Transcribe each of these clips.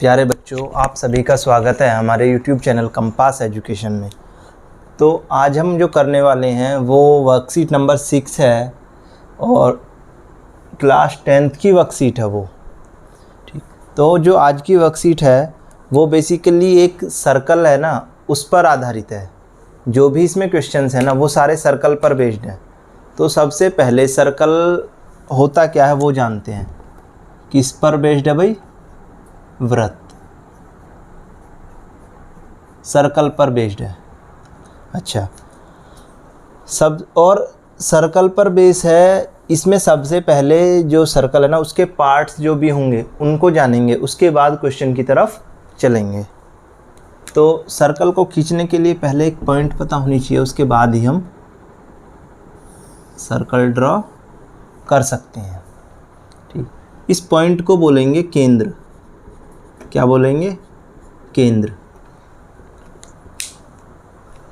प्यारे बच्चों, आप सभी का स्वागत है हमारे YouTube चैनल कंपास एजुकेशन में। तो आज हम जो करने वाले हैं वो वर्कशीट नंबर 6 है और क्लास 10th की वर्कशीट है वो। ठीक, तो जो आज की वर्कशीट है वो बेसिकली एक सर्कल है ना, उस पर आधारित है। जो भी इसमें क्वेश्चंस हैं ना वो सारे सर्कल पर बेस्ड हैं। तो सबसे पहले सर्कल होता क्या है वो जानते हैं। किस पर बेस्ड है भाई? वृत्त, सर्कल पर बेस्ड है। अच्छा, सब और सर्कल पर बेस है। इसमें सबसे पहले जो सर्कल है ना उसके पार्ट्स जो भी होंगे उनको जानेंगे, उसके बाद क्वेश्चन की तरफ चलेंगे। तो सर्कल को खींचने के लिए पहले एक पॉइंट पता होनी चाहिए, उसके बाद ही हम सर्कल ड्रॉ कर सकते हैं। ठीक, इस पॉइंट को बोलेंगे केंद्र। क्या बोलेंगे? केंद्र।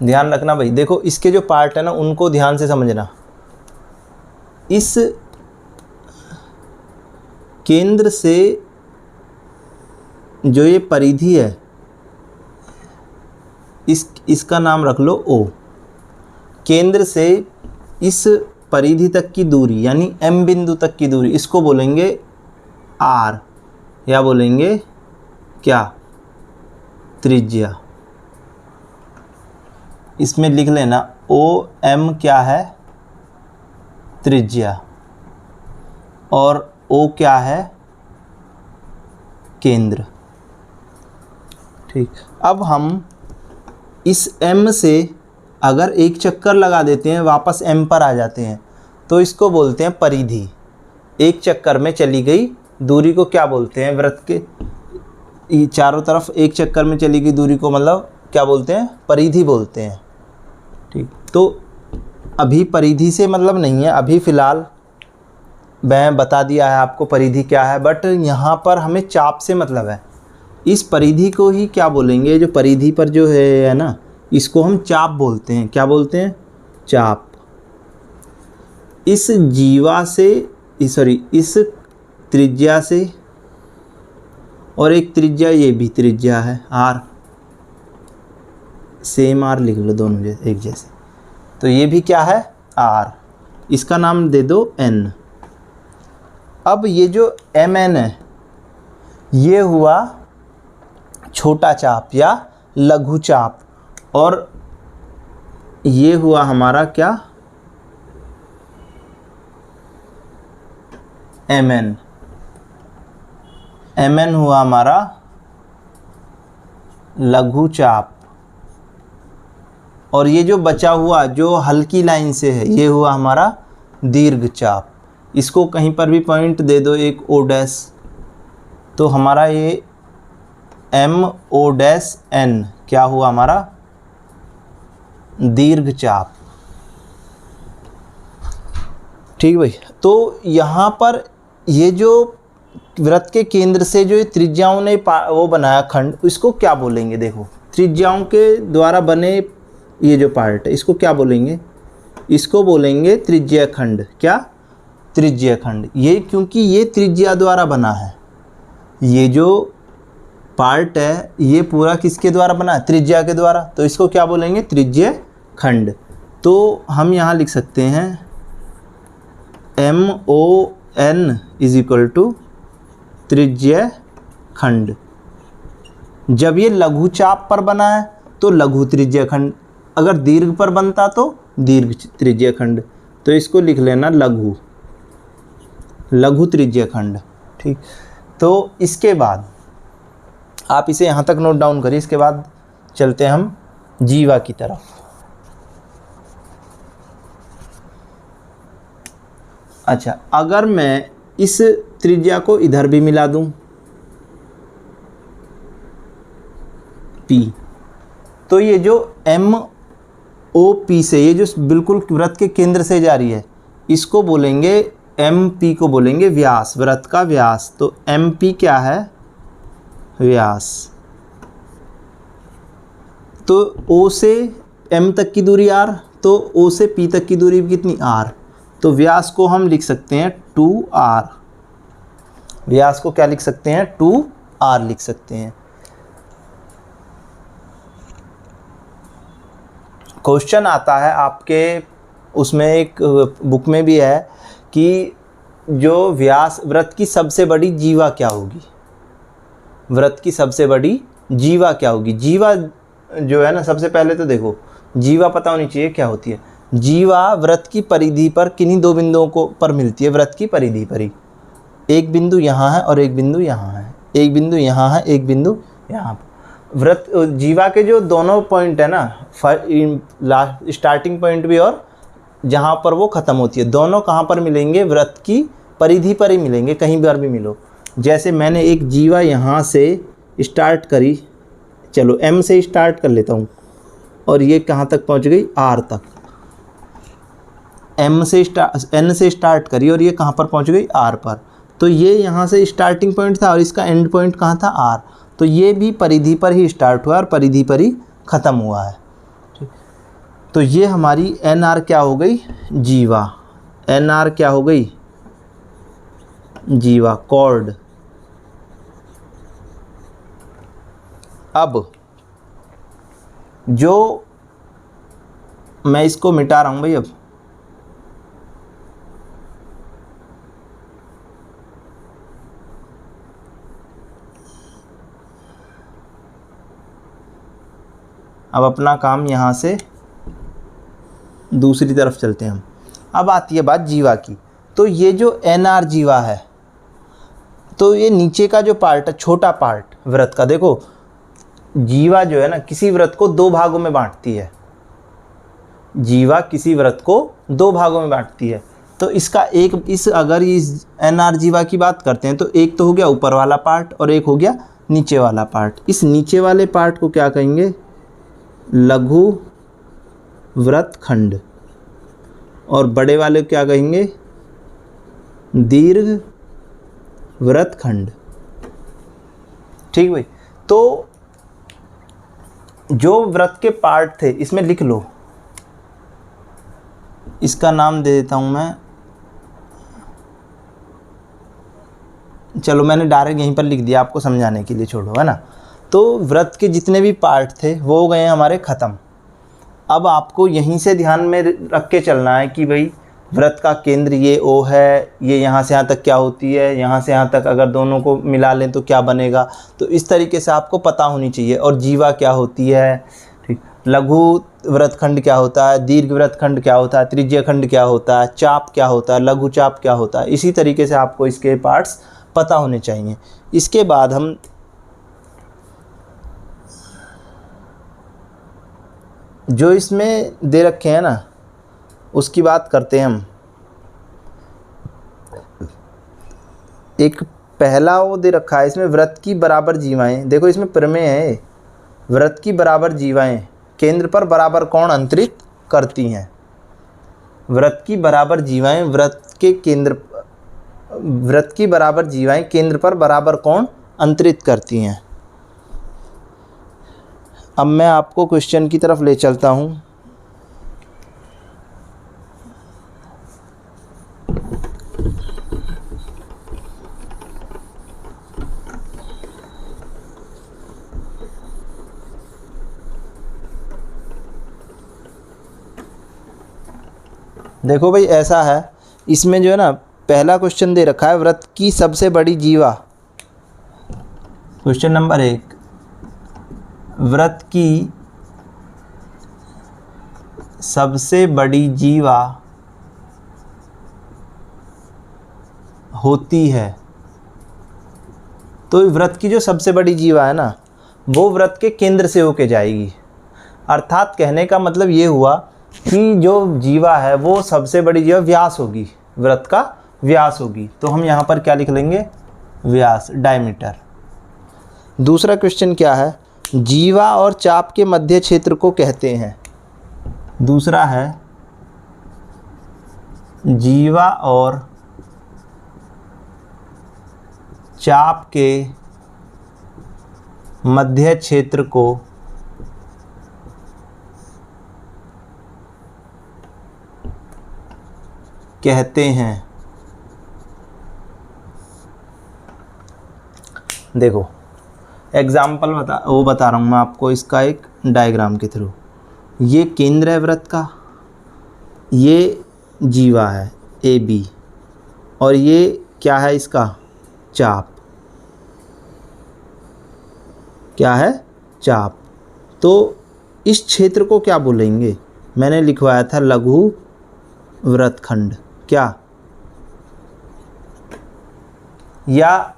ध्यान रखना भाई, देखो इसके जो पार्ट है ना उनको ध्यान से समझना। इस केंद्र से जो ये परिधि है इसका नाम रख लो O। केंद्र से इस परिधि तक की दूरी यानी M बिंदु तक की दूरी, इसको बोलेंगे R या बोलेंगे क्या? त्रिज्या। इसमें लिख लेना OM क्या है? त्रिज्या। और O क्या है? केंद्र। ठीक, अब हम इस M से अगर एक चक्कर लगा देते हैं वापस M पर आ जाते हैं तो इसको बोलते हैं परिधि। एक चक्कर में चली गई दूरी को क्या बोलते हैं? वृत्त के चारों तरफ एक चक्कर में चली गई दूरी को मतलब क्या बोलते हैं? परिधि बोलते हैं। ठीक, तो अभी परिधि से मतलब नहीं है, अभी फ़िलहाल मैं बता दिया है आपको परिधि क्या है, बट यहाँ पर हमें चाप से मतलब है। इस परिधि को ही क्या बोलेंगे? जो परिधि पर जो है ना, इसको हम चाप बोलते हैं। क्या बोलते हैं? चाप। इस जीवा से इस त्रिज्या से, और एक त्रिज्या ये भी त्रिज्या है R, सेम R लिख लो, दोनों एक जैसे। तो ये भी क्या है? R। इसका नाम दे दो N। अब ये जो MN है ये हुआ छोटा चाप या लघु चाप, और ये हुआ हमारा क्या? MN। MN हुआ हमारा लघु चाप, और ये जो बचा हुआ जो हल्की लाइन से है ये हुआ हमारा दीर्घ चाप। इसको कहीं पर भी पॉइंट दे दो एक O', तो हमारा ये MO'N क्या हुआ? हमारा दीर्घ चाप। ठीक भाई, तो यहाँ पर ये जो वृत्त के केंद्र से जो त्रिज्याओं ने वो बनाया खंड, इसको क्या बोलेंगे? देखो, त्रिज्याओं के द्वारा बने ये जो पार्ट है इसको क्या बोलेंगे? इसको बोलेंगे त्रिज्या खंड। क्या? त्रिज्या खंड। ये क्योंकि ये त्रिज्या द्वारा बना है। ये जो पार्ट है ये पूरा किसके द्वारा बना है? त्रिज्या के द्वारा। तो इसको क्या बोलेंगे? त्रिज्या खंड। तो हम यहाँ लिख सकते हैं MON = त्रिज्या खंड। जब ये लघु चाप पर बना है तो लघु त्रिज्या खंड, अगर दीर्घ पर बनता तो दीर्घ त्रिज्या खंड। तो इसको लिख लेना लघु त्रिज्या खंड। ठीक, तो इसके बाद आप इसे यहाँ तक नोट डाउन करिए। इसके बाद चलते हैं हम जीवा की तरफ। अच्छा, अगर मैं इस त्रिज्या को इधर भी मिला दूं P, तो ये जो MOP से ये जो बिल्कुल वृत्त के केंद्र से जा रही है इसको बोलेंगे MP को बोलेंगे व्यास, वृत्त का व्यास। तो MP क्या है? व्यास। तो O से M तक की दूरी R, तो O से P तक की दूरी कितनी? R। तो व्यास को हम लिख सकते हैं 2r। व्यास को क्या लिख सकते हैं? 2r लिख सकते हैं। क्वेश्चन आता है आपके उसमें, एक बुक में भी है कि जो व्यास वृत्त की सबसे बड़ी जीवा क्या होगी? वृत्त की सबसे बड़ी जीवा क्या होगी? जीवा जो है ना, सबसे पहले तो देखो जीवा पता होनी चाहिए क्या होती है। जीवा वृत्त की परिधि पर किन्हीं दो बिंदुओं को पर मिलती है। वृत्त की परिधि पर ही एक बिंदु यहाँ है और एक बिंदु यहाँ है, एक बिंदु यहाँ है, एक बिंदु यहाँ पर। वृत्त जीवा के जो दोनों पॉइंट है ना, स्टार्टिंग पॉइंट भी और जहाँ पर वो ख़त्म होती है, दोनों कहाँ पर मिलेंगे? वृत्त की परिधि पर ही मिलेंगे, कहीं पर भी मिलो। जैसे मैंने एक जीवा यहाँ से स्टार्ट करी, चलो M से स्टार्ट कर लेता हूँ, और ये कहाँ तक पहुँच गई? R तक। N से स्टार्ट करी और ये कहाँ पर पहुँच गई? R पर। तो ये यहाँ से स्टार्टिंग पॉइंट था और इसका एंड पॉइंट कहाँ था? R। तो ये भी परिधि पर ही स्टार्ट हुआ और परिधि पर ही ख़त्म हुआ है। तो ये हमारी NR क्या हो गई? जीवा। NR क्या हो गई? जीवा, कॉर्ड। अब जो मैं इसको मिटा रहा हूँ भाई, अब अपना काम यहाँ से दूसरी तरफ चलते हैं हम। अब आती है बात जीवा की। तो ये जो NR जीवा है, तो ये नीचे का जो पार्ट है, छोटा पार्ट वृत्त का, देखो जीवा जो है ना, किसी वृत्त को दो भागों में बांटती है। जीवा किसी वृत्त को दो भागों में बांटती है। तो इसका एक, अगर इस NR जीवा की बात करते हैं तो एक तो हो गया ऊपर वाला पार्ट और एक हो गया नीचे वाला पार्ट। इस नीचे वाले पार्ट को क्या कहेंगे? लघु वृत्त खंड। और बड़े वाले को क्या कहेंगे? दीर्घ वृत्त खंड। ठीक भाई। तो जो वृत्त के पार्ट थे, इसमें लिख लो, इसका नाम दे देता हूं मैं, चलो मैंने डायरेक्ट यहीं पर लिख दिया आपको समझाने के लिए, छोड़ो, है ना। तो वृत्त के जितने भी पार्ट थे वो हो गए हमारे ख़त्म। अब आपको यहीं से ध्यान में रख के चलना है कि भाई वृत्त का केंद्र ये O है, ये यहाँ से यहाँ तक क्या होती है, यहाँ से यहाँ तक अगर दोनों को मिला लें तो क्या बनेगा। तो इस तरीके से आपको पता होनी चाहिए। और जीवा क्या होती है, ठीक, लघु वृत्तखंड क्या होता है, दीर्घ वृत्तखंड क्या होता है, त्रिज्य खंड क्या होता है, चाप क्या होता है, लघु चाप क्या होता है। इसी तरीके से आपको इसके पार्ट्स पता होने चाहिए। इसके बाद हम जो इसमें दे रखे हैं ना, उसकी बात करते हैं हम। एक पहला वो दे रखा है इसमें, वृत्त की बराबर जीवाएं। देखो इसमें प्रमेय है, वृत्त की बराबर जीवाएं केंद्र पर बराबर कोण अंतरित करती हैं। वृत्त की बराबर जीवाएं वृत्त की बराबर जीवाएं केंद्र पर बराबर कोण अंतरित करती हैं। अब मैं आपको क्वेश्चन की तरफ ले चलता हूँ। देखो भाई ऐसा है, इसमें जो है ना, पहला क्वेश्चन दे रखा है वृत्त की सबसे बड़ी जीवा। क्वेश्चन नंबर 1, वृत्त की सबसे बड़ी जीवा होती है। तो वृत्त की जो सबसे बड़ी जीवा है ना, वो वृत्त के केंद्र से होके जाएगी। अर्थात कहने का मतलब ये हुआ कि जो जीवा है वो सबसे बड़ी जीवा व्यास होगी, वृत्त का व्यास होगी। तो हम यहाँ पर क्या लिख लेंगे? व्यास, डायमीटर। दूसरा क्वेश्चन क्या है? जीवा और चाप के मध्य क्षेत्र को कहते हैं। दूसरा है जीवा और चाप के मध्य क्षेत्र को कहते हैं। देखो एग्जाम्पल बता रहा हूँ मैं आपको इसका एक डायग्राम के थ्रू। ये केंद्र है वृत्त का, ये जीवा है ए बी, और ये क्या है इसका चाप, क्या है चाप। तो इस क्षेत्र को क्या बोलेंगे, मैंने लिखवाया था लघु वृत्तखंड, क्या, या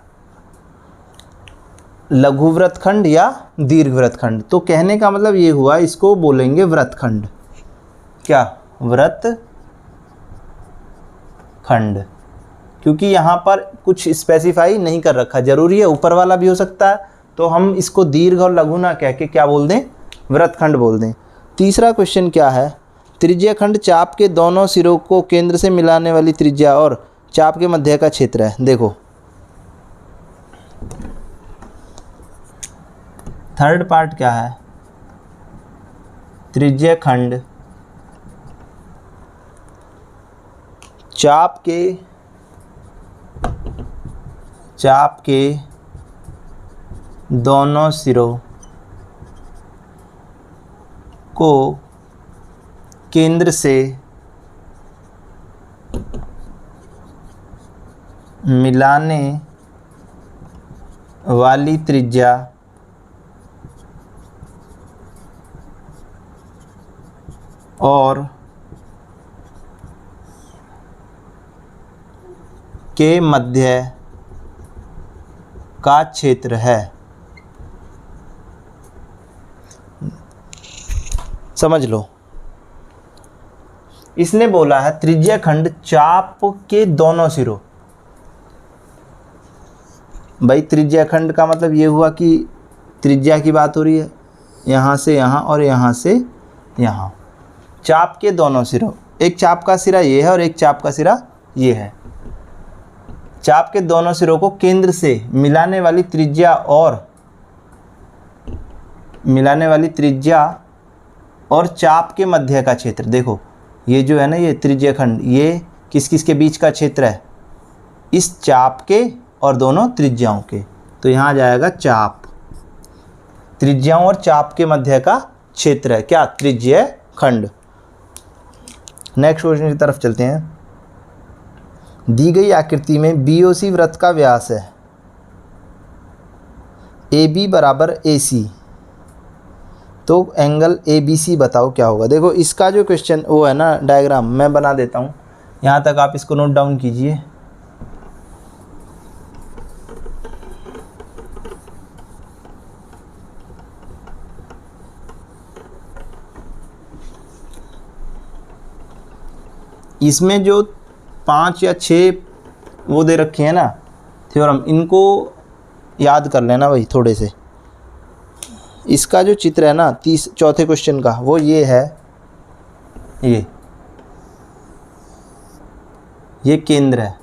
लघु वृत्तखंड या दीर्घ वृत्तखंड। तो कहने का मतलब ये हुआ इसको बोलेंगे वृत्तखंड, क्या वृत्तखंड, क्योंकि यहाँ पर कुछ स्पेसिफाई नहीं कर रखा, जरूरी है ऊपर वाला भी हो सकता है, तो हम इसको दीर्घ और लघु ना कह के क्या बोल दें, वृत्तखंड बोल दें। तीसरा क्वेश्चन क्या है, त्रिज्याखंड चाप के दोनों सिरों को केंद्र से मिलाने वाली त्रिज्या और चाप के मध्य का क्षेत्र है। देखो थर्ड पार्ट क्या है, त्रिज्याखंड चाप के दोनों सिरों को केंद्र से मिलाने वाली त्रिज्या और के मध्य का क्षेत्र है। समझ लो, इसने बोला है त्रिज्याखंड चाप के दोनों सिरों। भाई त्रिज्याखंड का मतलब ये हुआ कि त्रिज्या की बात हो रही है, यहाँ से यहाँ और यहाँ से यहाँ, चाप के दोनों सिरों, एक चाप का सिरा ये है और एक चाप का सिरा ये है। चाप के दोनों सिरों को केंद्र से मिलाने वाली त्रिज्या और चाप के मध्य का क्षेत्र। देखो ये जो है ना, ये त्रिज्याखंड, ये किस किस के बीच का क्षेत्र है, इस चाप के और दोनों त्रिज्याओं के। तो यहाँ आ जाएगा चाप, त्रिज्याओं और चाप के मध्य का क्षेत्र है क्या, त्रिज्याखंड। नेक्स्ट क्वेश्चन की तरफ चलते हैं। दी गई आकृति में BOC वृत्त का व्यास है AB बराबर AC, तो एंगल ABC बताओ क्या होगा। देखो इसका जो क्वेश्चन वो है ना डायग्राम, मैं बना देता हूँ, यहाँ तक आप इसको नोट डाउन कीजिए। इसमें जो 5 या 6 वो दे रखे हैं ना थ्योरम, इनको याद कर लेना भाई थोड़े से। इसका जो चित्र है ना चौथे क्वेश्चन का, वो ये है, ये केंद्र है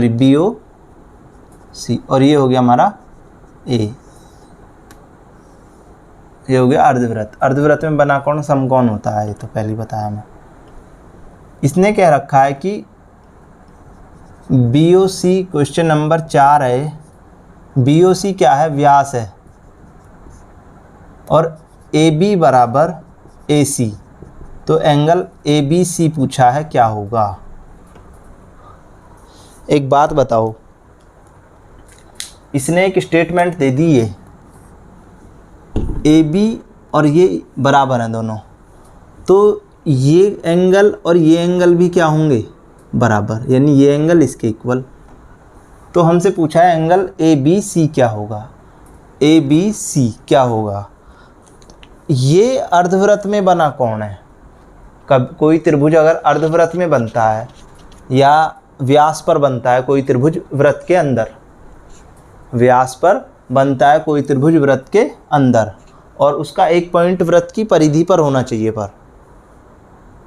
BOC, और ये हो गया हमारा A, ये हो गया अर्धवृत्त। अर्धवृत्त में बना कौन समकोण होता है, ये तो पहले बताया मैं। इसने कह रखा है कि BOC, क्वेश्चन नंबर 4 है, BOC क्या है, व्यास है, और AB बराबर AC, तो एंगल ABC पूछा है क्या होगा। एक बात बताओ, इसने एक स्टेटमेंट दे दी है, AB और ये बराबर हैं दोनों, तो ये एंगल और ये एंगल भी क्या होंगे, बराबर, यानी ये एंगल इसके इक्वल। तो हमसे पूछा है एंगल ABC क्या होगा, ABC क्या होगा। ये अर्धवृत्त में बना कौन है, कब कोई त्रिभुज अगर अर्धवृत्त में बनता है या व्यास पर बनता है, कोई त्रिभुज वृत्त के अंदर, व्यास पर बनता है कोई त्रिभुज वृत्त के अंदर, और उसका एक पॉइंट वृत्त की परिधि पर होना चाहिए, पर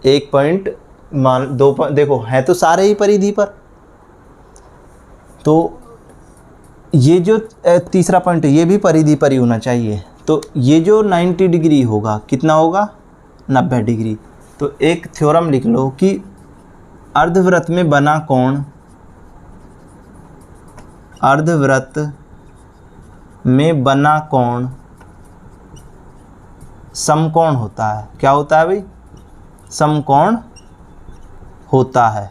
एक पॉइंट मान दो, देखो है तो सारे ही परिधि पर, तो ये जो तीसरा पॉइंट है ये भी परिधि पर ही होना चाहिए। तो ये जो 90 डिग्री होगा, कितना होगा, 90 डिग्री। तो एक थ्योरम लिख लो कि अर्धवृत्त में बना कोण, अर्धवृत्त में बना कोण समकोण होता है। क्या होता है भाई? समकोण होता है।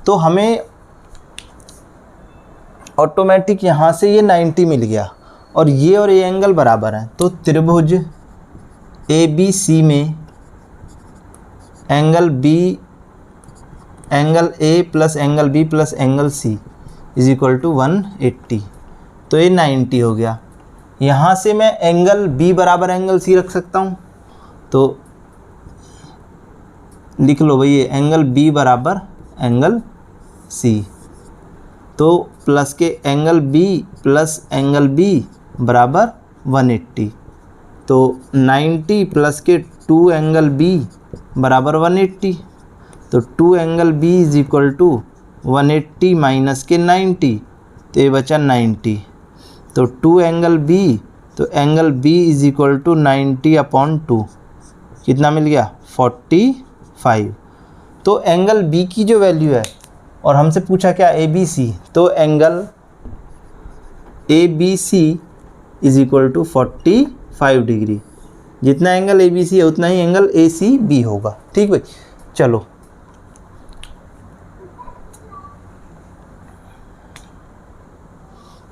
तो हमें ऑटोमेटिक यहाँ से ये 90 मिल गया और ये एंगल बराबर है। तो त्रिभुज ABC में angle B, angle A plus angle B plus angle C is equal to 180। तो ये 90 हो गया। यहाँ से मैं एंगल B बराबर एंगल C रख सकता हूँ। तो लिख लो भाई, ये एंगल B बराबर एंगल C। तो प्लस के angle B plus angle B बराबर 180। तो 90 प्लस के 2 एंगल B बराबर 180। तो 2 angle B is equal to 180 minus के 90, तो ये बचा 90। तो 2 एंगल B, तो angle B is equal to 90/2 कितना मिल गया? 45। तो एंगल B की जो वैल्यू है, और हमसे पूछा क्या? ABC। तो angle ABC is equal to 45 degree. जितना एंगल ABC है उतना ही एंगल ACB होगा। ठीक भाई, चलो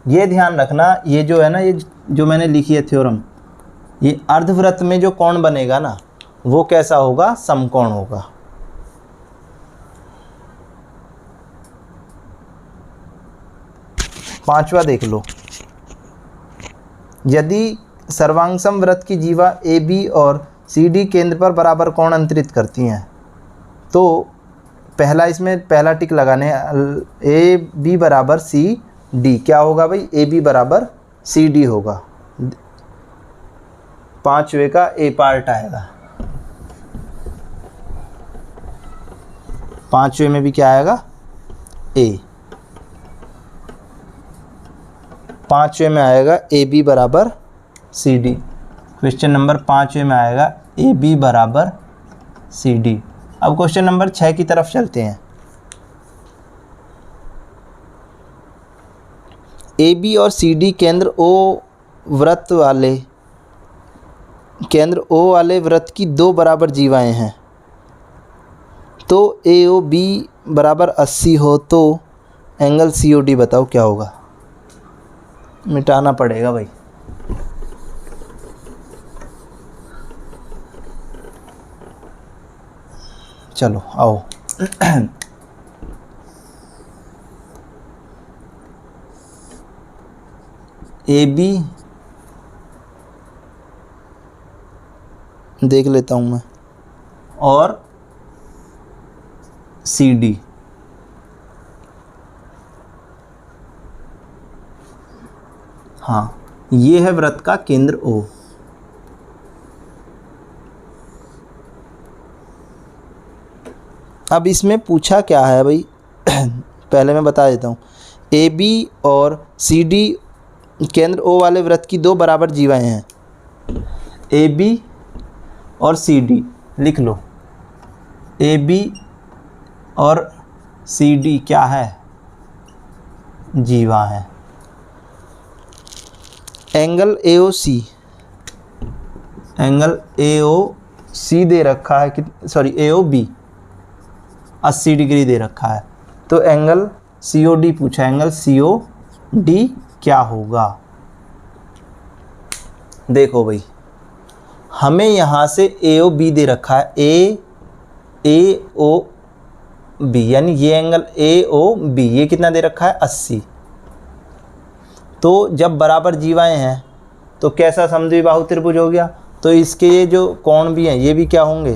ये ध्यान रखना, ये जो है ना, ये जो मैंने लिखी है थ्योरम, ये अर्धवृत्त में जो कोण बनेगा ना वो कैसा होगा? समकोण होगा। पांचवा देख लो, यदि सर्वांगसम वृत्त की जीवा AB और CD केंद्र पर बराबर कोण अंतरित करती हैं, तो पहला, इसमें पहला टिक लगाने, AB बराबर CD क्या होगा भाई? AB बराबर CD होगा। पांचवे का A पार्ट आएगा। पांचवे में भी क्या आएगा? A। पांचवे में आएगा AB बराबर CD। क्वेश्चन नंबर 5 में आएगा AB बराबर CD। अब क्वेश्चन नंबर 6 की तरफ चलते हैं। AB और CD केंद्र O वाले वृत्त की 2 बराबर जीवाएं हैं। तो AOB बराबर 80 हो तो एंगल COD बताओ क्या होगा? मिटाना पड़ेगा भाई। चलो आओ। AB देख लेता हूँ मैं, और CD। हाँ, ये है वृत्त का केंद्र O। अब इसमें पूछा क्या है भाई? पहले मैं बता देता हूँ। AB और CD केंद्र O वाले वृत्त की 2 बराबर जीवाएं हैं। AB और CD लिख लो। AB और CD क्या है? जीवा है। एंगल AOC, एंगल AOC दे रखा है कि, सॉरी AOB 80 डिग्री दे रखा है। तो एंगल COD पूछा, एंगल COD क्या होगा? देखो भाई, हमें यहाँ से AOB दे रखा है, AOB, यानी ये एंगल AOB ये कितना दे रखा है? 80। तो जब बराबर जीवाएं हैं तो कैसा समद्विबाहु त्रिभुज हो गया? तो इसके ये जो कोण भी हैं ये भी क्या होंगे?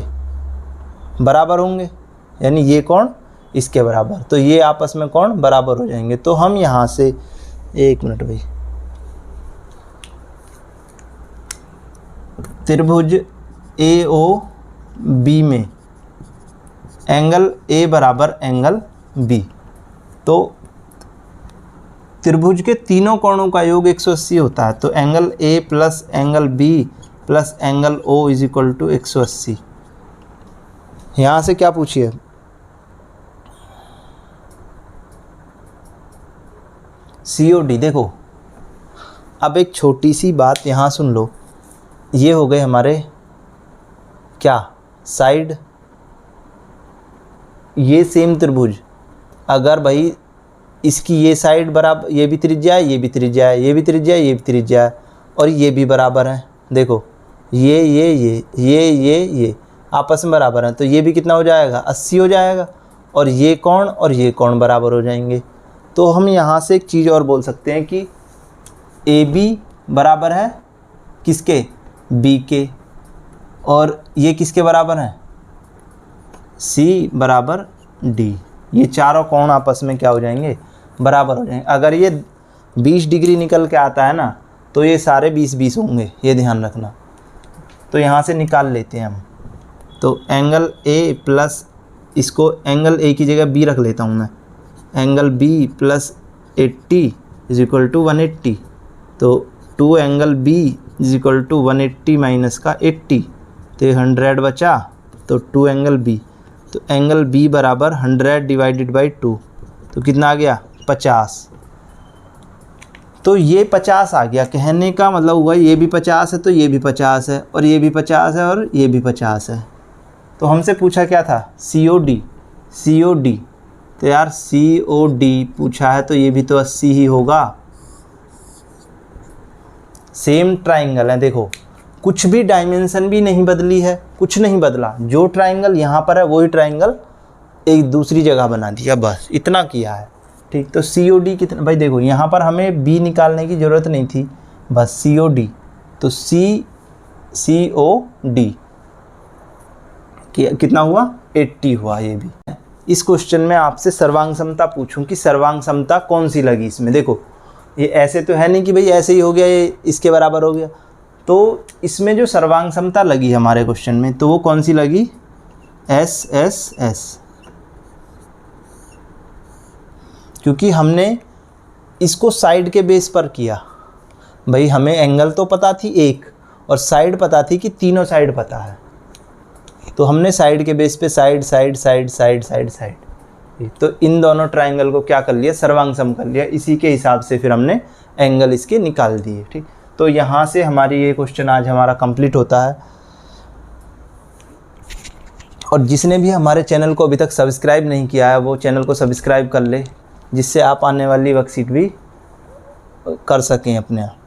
बराबर होंगे, यानी ये कोण इसके बराबर, तो ये आपस में कोण बराबर हो जाएंगे। तो हम यहाँ से, एक मिनट भाई, त्रिभुज AOB में एंगल A बराबर एंगल B, तो त्रिभुज के तीनों कोणों का योग 180 होता है। तो angle A plus angle B plus angle O is equal to 180। यहाँ से क्या पूछिए, COD। देखो अब एक छोटी सी बात यहाँ सुन लो, ये हो गए हमारे क्या साइड, ये सेम त्रिभुज, अगर भाई इसकी ये साइड बराबर, ये भी त्रिज्या है, ये भी त्रिज्या है, ये भी त्रिज्या है, ये भी त्रिज्या है, और ये भी बराबर है। देखो ये आपस में बराबर हैं, तो ये भी कितना हो जाएगा, 80 हो जाएगा, और ये कोण बराबर हो जाएंगे। तो हम यहाँ से एक चीज़ और बोल सकते हैं कि AB बराबर है किसके, B के, और ये किसके बराबर है, C बराबर D। ये चारों कोण आपस में क्या हो जाएंगे, बराबर हो जाएंगे। अगर ये 20 डिग्री निकल के आता है ना, तो ये सारे 20-20 होंगे, ये ध्यान रखना। तो यहाँ से निकाल लेते हैं हम। तो एंगल A प्लस, इसको एंगल A की जगह B रख लेता हूँ मैं, angle B plus 80 is equal to 180। तो 2 angle B is equal to 180 minus का 80, तो 100 बचा, तो 2 एंगल B, तो एंगल B बराबर 100 डिवाइडेड बाई 2, तो कितना आ गया, 50। तो ये 50 आ गया, कहने का मतलब हुआ ये भी 50 है, तो ये भी 50 है, और ये भी 50 है, और ये भी 50 है। तो हमसे पूछा क्या था, COD। तो यार COD पूछा है, तो ये भी तो 80 ही होगा। सेम ट्राइंगल है, देखो कुछ भी डायमेंशन भी नहीं बदली है, कुछ नहीं बदला, जो ट्राइंगल यहाँ पर है वही ट्राइंगल एक दूसरी जगह बना दिया, बस इतना किया है। ठीक, तो COD कितना, भाई देखो यहाँ पर हमें B निकालने की ज़रूरत नहीं थी, बस COD, तो COD कितना हुआ, 80 हुआ। ये भी इस क्वेश्चन में आपसे सर्वांग समता पूछूं कि सर्वांग समता कौन सी लगी इसमें। देखो ये ऐसे तो है नहीं कि भाई ऐसे ही हो गया, ये इसके बराबर हो गया, तो इसमें जो सर्वांग समता लगी हमारे क्वेश्चन में, तो वो कौन सी लगी, SSS, क्योंकि हमने इसको साइड के बेस पर किया। भाई हमें एंगल तो पता थी एक, और साइड पता थी कि तीनों साइड पता है, तो हमने साइड के बेस पे side side side side side side, तो इन दोनों ट्राइंगल को क्या कर लिया, सर्वांग सम कर लिया। इसी के हिसाब से फिर हमने एंगल इसके निकाल दिए। ठीक, तो यहाँ से हमारी ये क्वेश्चन आज हमारा कंप्लीट होता है। और जिसने भी हमारे चैनल को अभी तक सब्सक्राइब नहीं किया है, वो चैनल को सब्सक्राइब कर ले, जिससे आप आने वाली वर्कशीट भी कर सकें अपने आप।